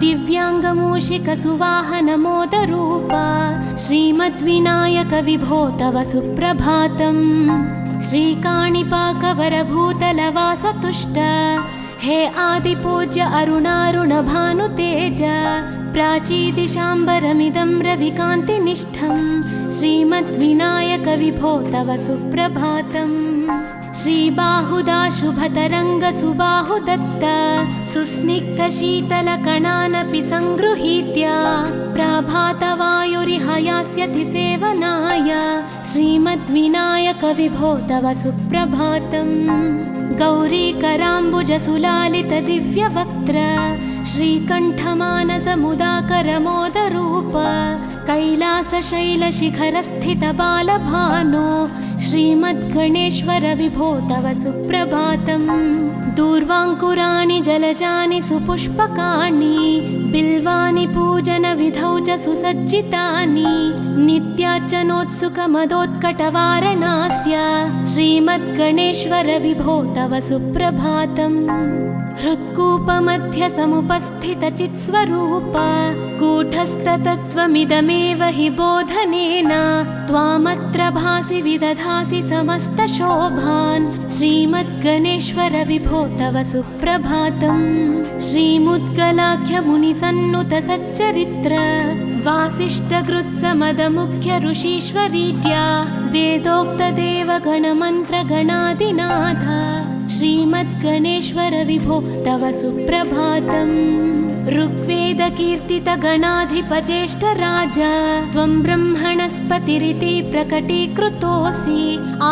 दिव्याङ्गमूषिकसुवाहनमोदरूप श्रीमद्विनायक विभो तव सुप्रभातम्। श्रीकाणिपाकवरभूतलवासतुष्ट हे आदिपूज्य अरुणारुणभानुतेज प्राचीदिशाम्बरमिदं रविकान्तिनिष्ठं श्रीमद्विनायक विभो तव सुप्रभातम्। श्रीबाहुदाशुभतरङ्गसुबाहुदत्त सुस्निग्धशीतलकणानपि सङ्गृहीत्य प्रभातवायुरिहयास्यति सेवनाय श्रीमद्विनायक विभो तव सुप्रभातम्। गौरीकराम्बुजसुलालितदिव्यवक्त्र श्रीकण्ठमानसमुदाकरमोदरूप कैलासशैलशिखरस्थितबालभानो श्रीमद्गणेश्वर विभो तव सुप्रभातम्। दूर्वाङ्कुराणि जलजानि सुपुष्पकाणि बिल्वानि पूजनविधौ च सुसज्जितानि नित्यार्चनोत्सुकमदोत्कटवारणास्य श्रीमद्गणेश्वर विभो तव सुप्रभातम्। हृत्कूपमध्यसमुपस्थितचित्स्वरूप कूटस्थतत्त्वमिदमेव हि बोधनेन त्वामत्र भासि विदधासि समस्तशोभान् श्रीमद्गणेश्वर विभो तव सुप्रभातम्। श्रीमुद्गलाख्यमुनिसन्नुतसच्चरित्र वासिष्ठकृत्समदमुख्य ऋषीश्वरीत्या वेदोक्तदेवगणमन्त्रगणादिनाथ श्रीमद्गणेश्वर विभो तव सुप्रभातम्। ऋग्वेदकीर्तितगणाधिपज्येष्ठराज त्वं ब्रह्मणस्पतिरिति प्रकटीकृतोऽसि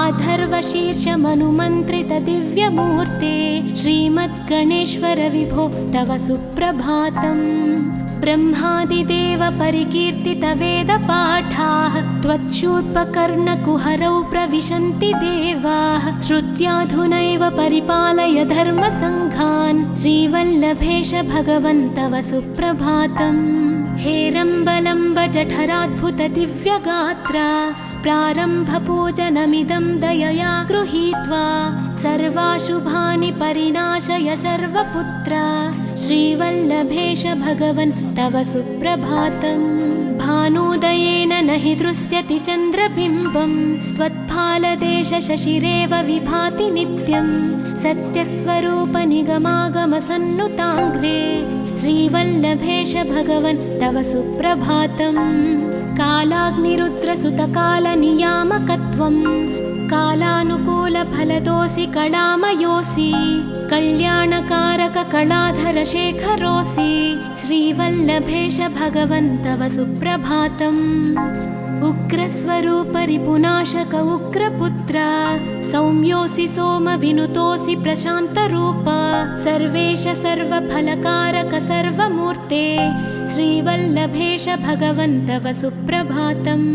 आधर्वशीर्षमनुमन्त्रितदिव्यमूर्ते श्रीमद्गणेश्वर विभो तव सुप्रभातम्। ब्रह्मादिदेव परिकीर्तितवेदपाठाः त्वच्छूर्पकर्णकुहरौ प्रविशन्ति देवाः श्रुत्याधुनैव परिपालय धर्मसङ्घान् श्रीवल्लभेश भगवन् तव सुप्रभातम्। हेरम्बलम्ब जठराद्भुत दिव्यगात्र प्रारम्भपूजनमिदं दयया गृहीत्वा सर्वाशुभानि परिणाशय सर्वपुत्र श्रीवल्लभेश भगवन् तव सुप्रभातम्। भानुदयेन न हि दृश्यति चन्द्रबिम्बं त्वत्फालदेश शशिरेव विभाति नित्यं सत्यस्वरूप निगमागमसन्नुताङ्घ्रे श्रीवल्लभेश भगवन् तव सुप्रभातम्। कालाग्निरुद्रसुतकालनियामकत्वं कालानुकूलफलदोऽसि कलामयोऽसि कल्याणकारककलाधरशेखरोऽसि श्रीवल्लभेश भगवन् तव सुप्रभातम्। उग्रस्वरूपरिपुनाशक उग्रपुत्र सौम्योऽसि सोमविनुतोऽसि प्रशान्तरूप सर्वेश सर्वफलकारक सर्वमूर्ते श्रीवल्लभेश भगवन् तव सुप्रभातम्।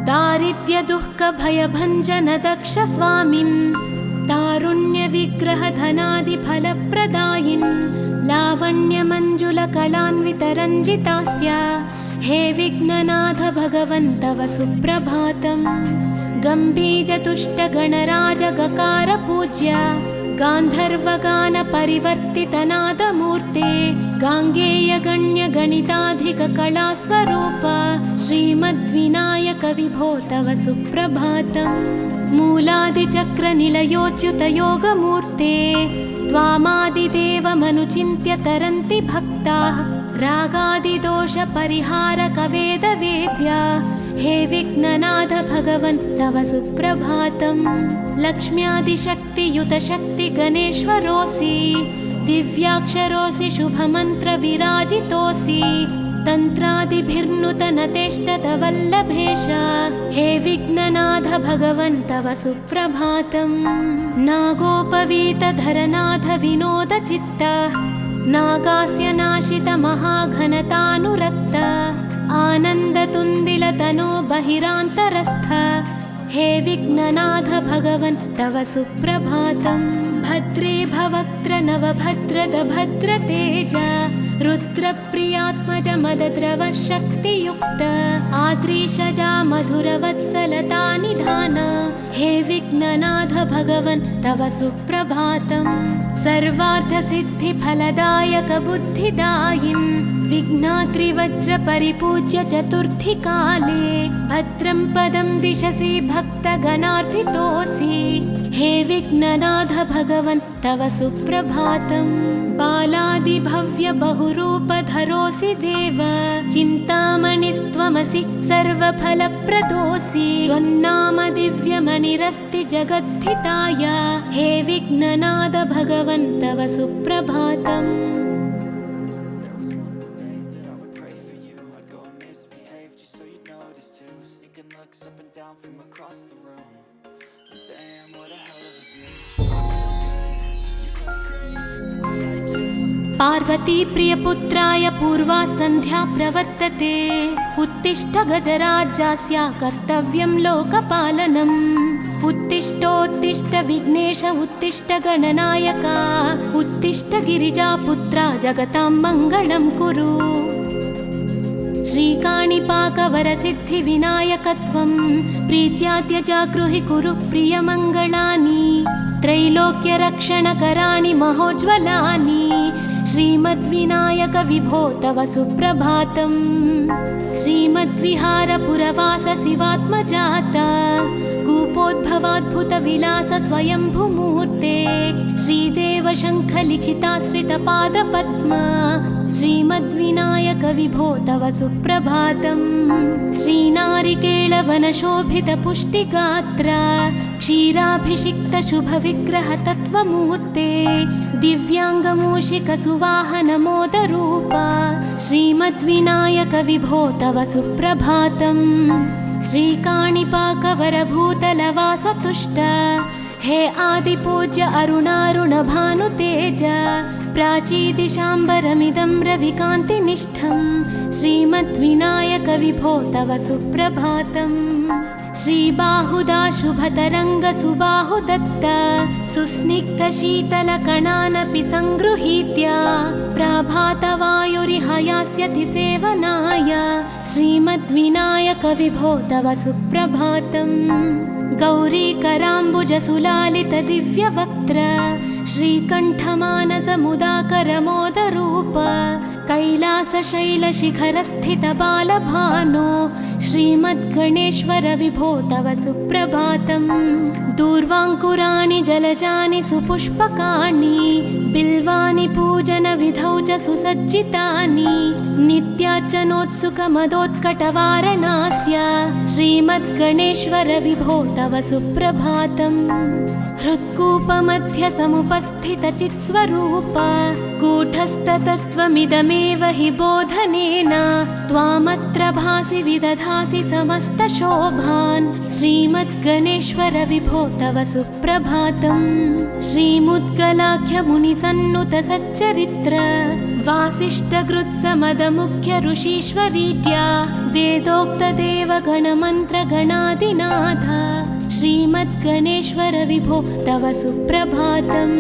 दारिद्र्यदुःखभयभञ्जन दक्ष स्वामिन् तारुण्यविग्रहधनादिफलप्रदायिन् लावण्यमञ्जुलकलान्वितरञ्जितास्य हे विघ्ननाथ भगवन् तव सुप्रभातम्। गम्भीजतुष्टगणराजगकार गान्धर्वगानपरिवर्तितनादमूर्ते गाङ्गेयगण्यगणिताधिककलास्वरूप श्रीमद्विनायक विभो तव सुप्रभातम्। मूलादिचक्रनिलयोच्युतयोगमूर्ते त्वामादिदेवमनुचिन्त्य तरन्ति भक्ताः रागादिदोषपरिहारकवेदवेद्या हे विघ्ननाथ भगवन् तव सुप्रभातम्। लक्ष्म्यादिशक्तियुतशक्तिगणेश्वरोऽसि दिव्याक्षरोऽसि शुभमन्त्रविराजितोऽसि तन्त्रादिभिर्नुतनतेष्टतवल्लभेश हे विघ्ननाथ भगवन् तव सुप्रभातम्। नागोपवीतधरनाथ विनोदचित्त नागास्य नाशितमहाघनतानुरक्त आनन्दतुन्दिलतनो बहिरान्तरस्थ हे विघ्ननाथ भगवन् तव सुप्रभातम्। भद्रे भवक्त्र नवभद्रद भद्रतेज रुद्र आर्द्रप्रियात्मज मदद्रव शक्तियुक्त आद्रीशजा मधुरवत्सलता निधान हे विघ्ननाथ भगवन् तव सुप्रभातम् सर्वार्थसिद्धिफलदायक बुद्धिदायिन् विघ्नात्रिवज्र परिपूज्य चतुर्थी काले भद्रं पदं दिशसि भक्तगणार्थितोऽसि हे विघ्ननाथ भगवन् तव सुप्रभातम् बालादिभव्य बहुरूपधरोऽसि देव चिन्तामणिस्त्वमसि सर्वफलप्रदोऽसि त्वन्नाम दिव्यमणिरस्ति जगद्धिताय हे विघ्ननाथ भगवन् तव सुप्रभातम्
From across the room, damn, what a hell of a view.
Parvati प्रियपुत्राय पूर्वा सन्ध्या प्रवर्तते उत्तिष्ठ गजराज्यस्य कर्तव्यं लोकपालनम् उत्तिष्ठोत्तिष्ठ विघ्नेश उत्तिष्ठ गणनायका उत्तिष्ठ गिरिजापुत्रा जगतां मङ्गलं कुरु श्रीकाणिपाकवरसिद्धिविनायकत्वं प्रीत्याद्य जागृहि कुरु प्रियमङ्गलानि त्रैलोक्यरक्षणकराणि महोज्ज्वलानि श्रीमद्विनायक विभो तव सुप्रभातम् श्रीमद्विहारपुरवास शिवात्मजाता कूपोद्भवाद्भुतविलास स्वयंभुमूर्ते श्रीदेव शङ्खलिखिताश्रितपादपद्मा श्रीमद्विनायक विभो तव सुप्रभातम् श्रीनारिकेळवनशोभितपुष्टिगात्र क्षीराभिषिक्त शुभविग्रह तत्त्वमूर्ते दिव्याङ्गमूषिक सुवाहन मोदरूपा श्रीमद्विनायक विभो तव सुप्रभातम् श्रीकाणिपाकवरभूतलवासतुष्ट हे आदिपूज्य अरुणारुण भानुतेज प्राचीदिशाम्बरमिदं रविकान्तिनिष्ठं श्रीमद्विनायक विभो तव सुप्रभातम् श्रीबाहुदा शुभतरङ्ग सुबाहुदत्त सुस्निग्धशीतलकणानपि सङ्गृहीत्य प्राभातवायुरिह यास्यति सेवनाय श्रीमद्विनायक विभो तव सुप्रभातम् गौरीकराम्बुजसुलालित दिव्यवक्त्र श्रीकण्ठमानसमुदाकरमोदरूप कैलासशैलशिखरस्थित बालभानो श्रीमद्गणेश्वर विभो तव सुप्रभातम् दूर्वाङ्कुराणि जलजानि सुपुष्पकाणि बिल्वानि पूजनविधौ च सुसज्जितानि नित्यार्चनोत्सुकमदोत्कटवारणास्य श्रीमद्गणेश्वर विभो तव सुप्रभातम् हृत्कूपमध्य समुपस्थितचित्स्वरूप कूटस्थतत्त्वमिदमेव हि बोधनेन त्वामत्र भासि विदधासि समस्तशोभान् श्रीमद्गणेश्वर विभो तव सुप्रभातम् श्रीमुद्गलाख्यमुनिसन्नुत सच्चरित्र वासिष्ठकृत्समदमुख्य ऋषीश्वरीत्या वेदोक्तदेवगणमन्त्रगणादिनाथ श्रीमद्गणेश्वर विभो तव सुप्रभातम्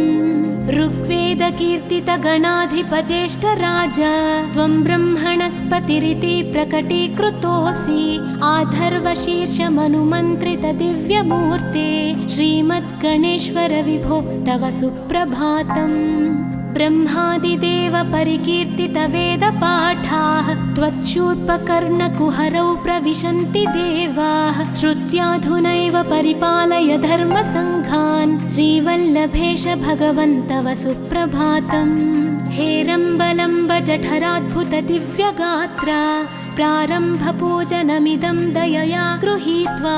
ऋग्वेदकीर्तितगणाधिपज्येष्ठराज त्वं ब्रह्मणस्पतिरिति प्रकटीकृतोऽसि आधर्वशीर्षमनुमन्त्रित दिव्यमूर्ते श्रीमद्गणेश्वर विभो तव सुप्रभातम् ब्रह्मादिदेव परिकीर्तित वेदपाठाः त्वच्छूर्पकर्णकुहरौ प्रविशन्ति देवाः श्रुत्याधुनैव परिपालय धर्मसङ्घान् श्रीवल्लभेश भगवन् तव सुप्रभातम् हेरम्बलम्ब जठराद्भुत दिव्यगात्र प्रारम्भपूजनमिदं दयया गृहीत्वा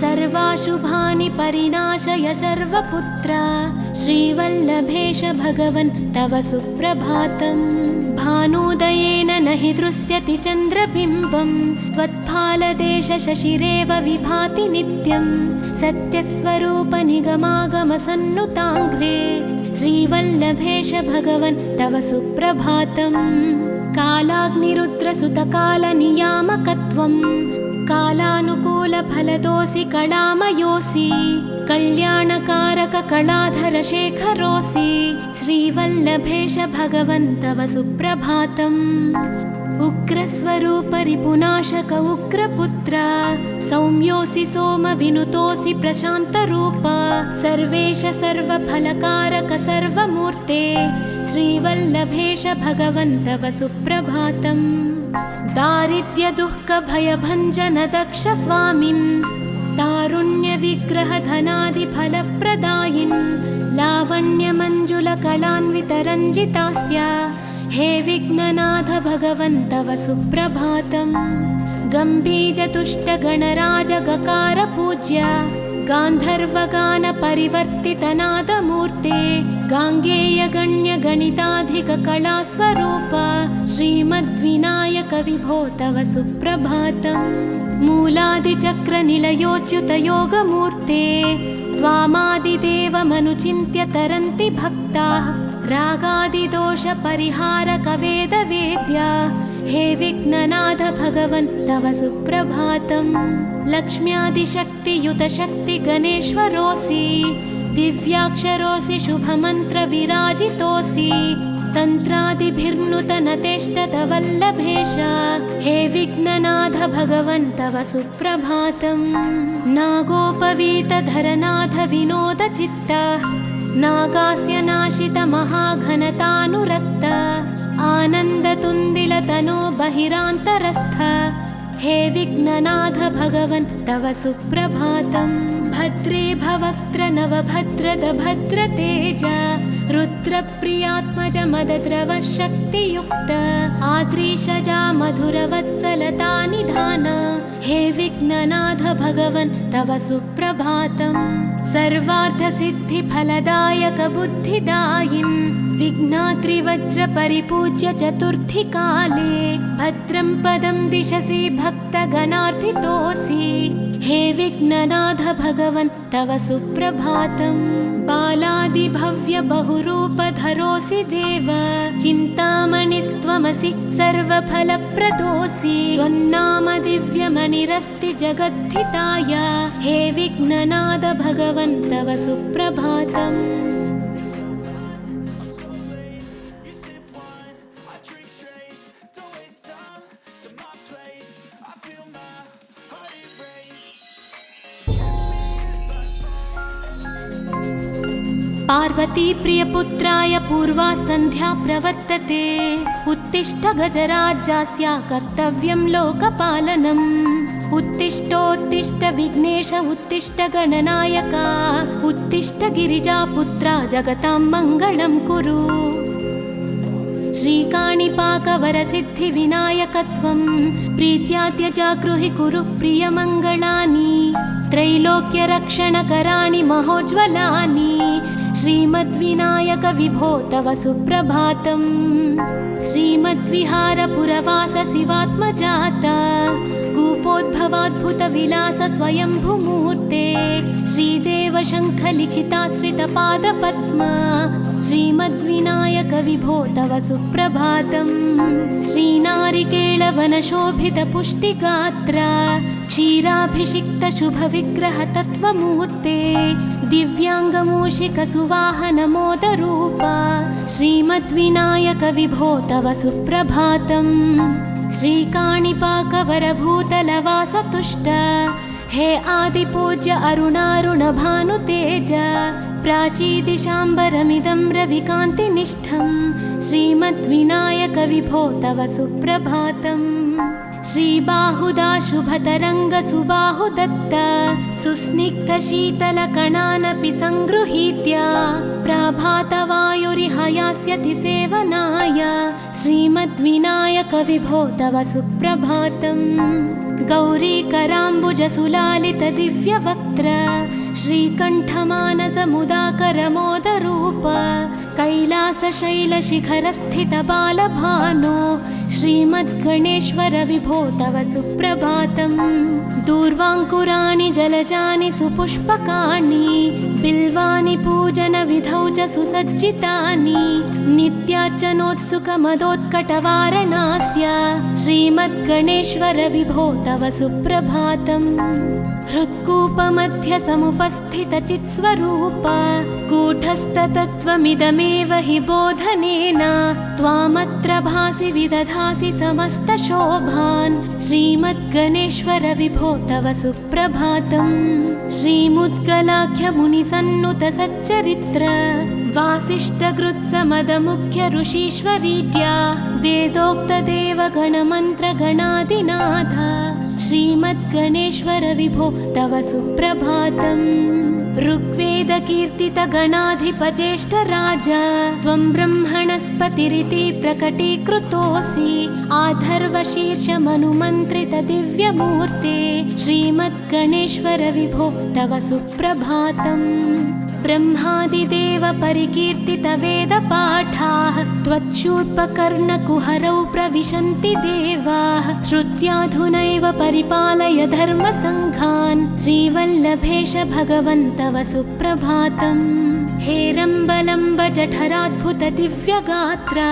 सर्वाशुभानि परिनाशय सर्वपुत्र श्रीवल्लभेश भगवन् तव सुप्रभातम् भानुदयेन न हि दृश्यति चन्द्रबिम्बं त्वत्फालदेश शशिरेव विभाति नित्यं सत्यस्वरूप निगमागमसन्नुताङ्घ्रे श्रीवल्लभेश भगवन् तव सुप्रभातम् कालाग्निरुद्रसुतकालनियामकत्वं कालानुकूलफलदोऽसि कलामयोऽसि कल्याणकारक कलाधर शेखरोऽसि श्रीवल्लभेश भगवन् तव सुप्रभातम् उग्रस्वरूप रिपुनाशक उग्रपुत्र सौम्योऽसि सोमविनुतोऽसि प्रशान्तरूप सर्वेश सर्वफलकारक सर्वमूर्ते श्रीवल्लभेश भगवन् तव सुप्रभातम् दारिद्र्यदुःखभयभञ्जन दक्ष स्वामिन् तारुण्यविग्रहधनादिफलप्रदायिन् लावण्यमञ्जुलकलान्वितरञ्जितास्य हे विघ्ननाथ भगवन् तव सुप्रभातम् गम्भीजतुष्टगणराजगकार पूज्य गान्धर्वगानपरिवर्तितनादमूर्ते गाङ्गेयगण्यगणिताधिककलास्वरूप श्रीमद्विनायक विभो तव सुप्रभातम् मूलादिचक्रनिलयोच्युतयोगमूर्ते त्वामादिदेवमनुचिन्त्य तरन्ति भक्ताः रागादिदोषपरिहारक वेदवेद्या हे विघ्ननाथ भगवन् तव सुप्रभातम् लक्ष्म्यादिशक्तियुत शक्ति गणेश्वरोऽसि दिव्याक्षरोऽसि शुभमन्त्रविराजितोऽसि तन्त्रादिभिर्नुतनतेष्टत वल्लभेश हे विघ्ननाथ भगवन् तव सुप्रभातम् नागोपवीतधरनाथ विनोदचित्त नागास्य नाशित महाघनतानुरक्त आनन्दतुन्दिलतनो बहिरान्तरस्थ हे विघ्ननाथ भगवन् तव सुप्रभातम् भद्रे भवक्त्र नवभद्रद भद्रतेज रुद्रप्रियात्मज मदद्रव शक्तियुक्त आद्रीशजा मधुरवत्सलता निधान हे विघ्ननाथ भगवन् तव सुप्रभातम् सर्वार्थसिद्धिफलदायक बुद्धिदायिन् विघ्नात्रिवज्रपरिपूज्य चतुर्थी काले भद्रं पदं दिशसि भक्तगणार्थितोऽसि हे विघ्ननाथ भगवन् तव सुप्रभातम् बालादिभव्य बहुरूपधरोऽसि देव चिन्तामणिस्त्वमसि सर्वफलप्रदोऽसि त्वन्नाम दिव्यमणिरस्ति जगद्धिताय हे विघ्ननाथ भगवन् तव सुप्रभातम् पार्वती प्रियपुत्राय पूर्वा सन्ध्या प्रवर्तते उत्तिष्ठ गजराज्यस्य कर्तव्यं लोकपालनम् उत्तिष्ठोत्तिष्ठ विघ्नेश उत्तिष्ठ गणनायक उत्तिष्ठ गिरिजापुत्रा जगतां मङ्गलं कुरु श्रीकाणिपाकवरसिद्धिविनायकत्वं प्रीत्याद्य जागृहि कुरु प्रियमङ्गलानि त्रैलोक्यरक्षणकराणि महोज्ज्वलानि श्रीमद्विनायक विभो तव सुप्रभातम् श्रीमद्विहारपुरवास शिवात्मजात कूपोद्भवाद्भुतविलास स्वयंभुमूर्ते श्रीदेव शङ्खलिखिताश्रितपादपद्मा श्रीमद्विनायक विभो तव सुप्रभातम् श्रीनारिकेळवनशोभितपुष्टिगात्र क्षीराभिषिक्त शुभविग्रह तत्त्वमूर्ते दिव्याङ्गमूषिकसुवाहनमोदरूप श्रीमद्विनायक विभो तव सुप्रभातम् श्रीकाणिपाकवरभूतलवासतुष्ट हे आदिपूज्य अरुणारुणभानुतेज प्राचीदिशाम्बरमिदं रविकान्तिनिष्ठं श्रीमद्विनायक विभो तव सुप्रभातम् श्रीबाहुदा शुभतरङ्गसुबाहुदत्त सुस्निग्धशीतलकणानपि सङ्गृहीत्य प्रभातवायुरिहयास्यति सेवनाय श्रीमद्विनायक विभो तव सुप्रभातम् गौरीकराम्बुजसुलालितदिव्यवक्त्र श्रीकण्ठमानसमुदाकरमोदरूप कैलासशैलशिखरस्थितबालभानो श्रीमद्गणेश्वर विभो तव सुप्रभातम् दूर्वाङ्कुराणि जलजानि सुपुष्पकाणि बिल्वानि पूजनविधौ च सुसज्जितानि नित्यार्चनोत्सुकमदोत्कटवारणास्य श्रीमद् श्रीमद्गणेश्वर विभो तव सुप्रभातम्। हृत्कूपमध्य समुपस्थितचित्स्वरूप कूटस्थतत्त्वमिदमेव हि बोधनेन त्वामत्र भासि विदधासि समस्तशोभान्। श्रीमद्गणेश्वर विभो तव सुप्रभातम्। श्रीमुद्गलाख्यमुनिसन्नुत सच्चरित्र वासिष्ठकृत्समदमुख्य ऋषीश्वरीड्या वेदोक्तदेवगणमन्त्रगणादिनाथ। श्रीमद्गणेश्वर विभो तव सुप्रभातम्। ऋग्वेदकीर्तितगणाधिपज्येष्ठराज त्वं ब्रह्मणस्पतिरिति प्रकटीकृतोऽसि। आधर्वशीर्षमनुमन्त्रित दिव्यमूर्ते श्रीमद्गणेश्वर विभो तव सुप्रभातम्। ब्रह्मादिदेव परिकीर्तित वेदपाठाः त्वच्छूर्पकर्णकुहरौ प्रविशन्ति देवाः। श्रुत्याधुनैव परिपालय धर्मसङ्घान्। श्रीवल्लभेश भगवन् तव सुप्रभातम्। हेरम्बलम्ब जठराद्भुत दिव्यगात्रा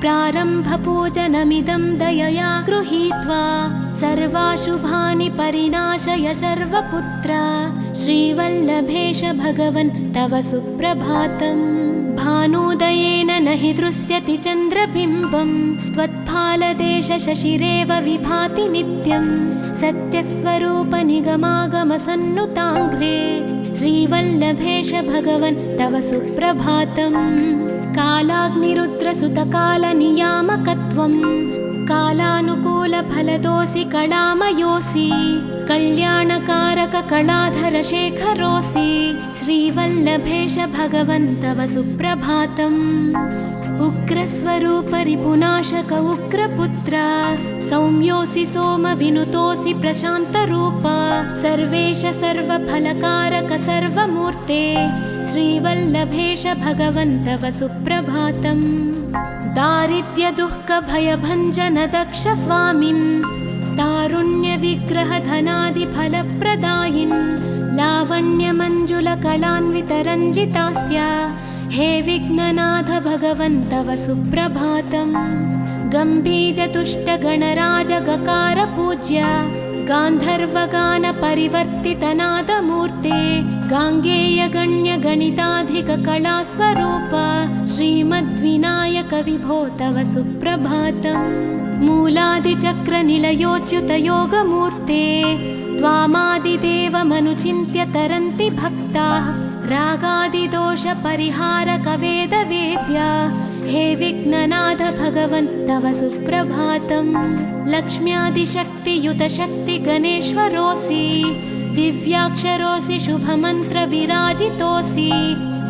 प्रारम्भपूजनमिदं दयया गृहीत्वा सर्वाशुभानि परिनाशय सर्वपुत्र। श्रीवल्लभेश भगवन् तव सुप्रभातम्। भानुदयेन न हि दृश्यति चन्द्रबिम्बं त्वत्फालदेश शशिरेव विभाति नित्यं। सत्यस्वरूप निगमागमसन्नुताङ्घ्रे श्रीवल्लभेश भगवन् तव सुप्रभातम्। कालाग्निरुद्रसुतकालनियामकत्वं कालानुकूलफलदोऽसि कलामयोऽसि। कल्याणकारक कलाधर शेखरोऽसि। श्रीवल्लभेश भगवन् तव सुप्रभातम्। उग्रस्वरूप रिपुनाशक उग्रपुत्र सौम्योऽसि सोमविनुतोऽसि प्रशान्तरूप। सर्वेश सर्वफलकारक सर्वमूर्ते श्रीवल्लभेश भगवन् तव सुप्रभातम्। दारिद्र्यदुःखभयभञ्जन दक्ष स्वामिन् तारुण्यविग्रह धनादिफलप्रदायिन्। लावण्यमञ्जुलकलान्वितरञ्जितास्य हे विघ्ननाथ भगवन् तव सुप्रभातम्। गम्भीरतुष्टगणराज गकार पूज्य गान्धर्वगान परिवर्तितनादमूर्ते गाङ्गेयगण्य गणिताधिक कलास्वरूप श्रीमद्विनायक विभो तव सुप्रभातम्। मूलादिचक्र निलयोच्युत योगमूर्ते त्वामादिदेवमनुचिन्त्य तरन्ति भक्ताः। रागादिदोष परिहारक वेदवेद्या हे विघ्ननाथ भगवन् तव सुप्रभातम्। लक्ष्म्यादिशक्तियुत शक्ति गणेश्वरोऽसि। दिव्याक्षरोऽसि शुभमन्त्र विराजितोऽसि।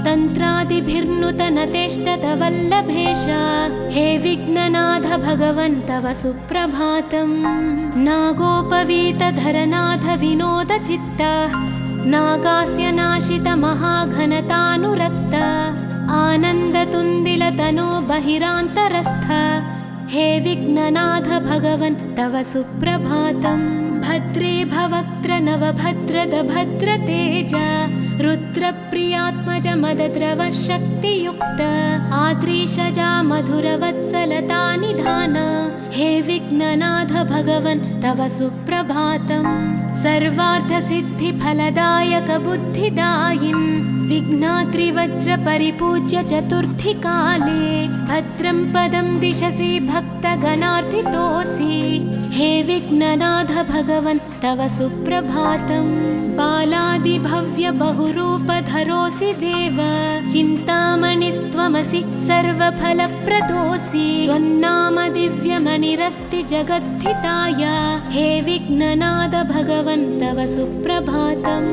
तन्त्रादिभिर्नुत नतेष्टत वल्लभेश हे विघ्ननाथ भगवन् तव सुप्रभातम्। नागोपवीतधरनाथ विनोद चित्त नागास्य नाशित महाघनतानुरक्त। आनन्दतुन्दिलतनो बहिरान्तरस्थ हे विघ्ननाथ भगवन् तव सुप्रभातम्। भद्रे भवक्त्र नवभद्रद भद्रतेज रुद्रप्रियात्मज मदद्रव शक्तियुक्त। आद्रीशजा मधुरवत्सलता निधान हे विघ्ननाथ भगवन् तव सुप्रभातम्। सर्वार्थसिद्धिफलदायक बुद्धिदायिन् विघ्नाद्रिवज्र परिपूज्य चतुर्थी काले भद्रं पदं दिशसि भक्तगणार्थितोऽसि हे विघ्ननाथ भगवन् तव सुप्रभातम्। बालादिभव्य बहुरूपधरोऽसि देव चिन्तामणिस्त्वमसि सर्वफलप्रदोऽसि। त्वन्नाम दिव्यमणिरस्ति जगद्धिताय हे विघ्ननाथ भगवन् तव सुप्रभातम्।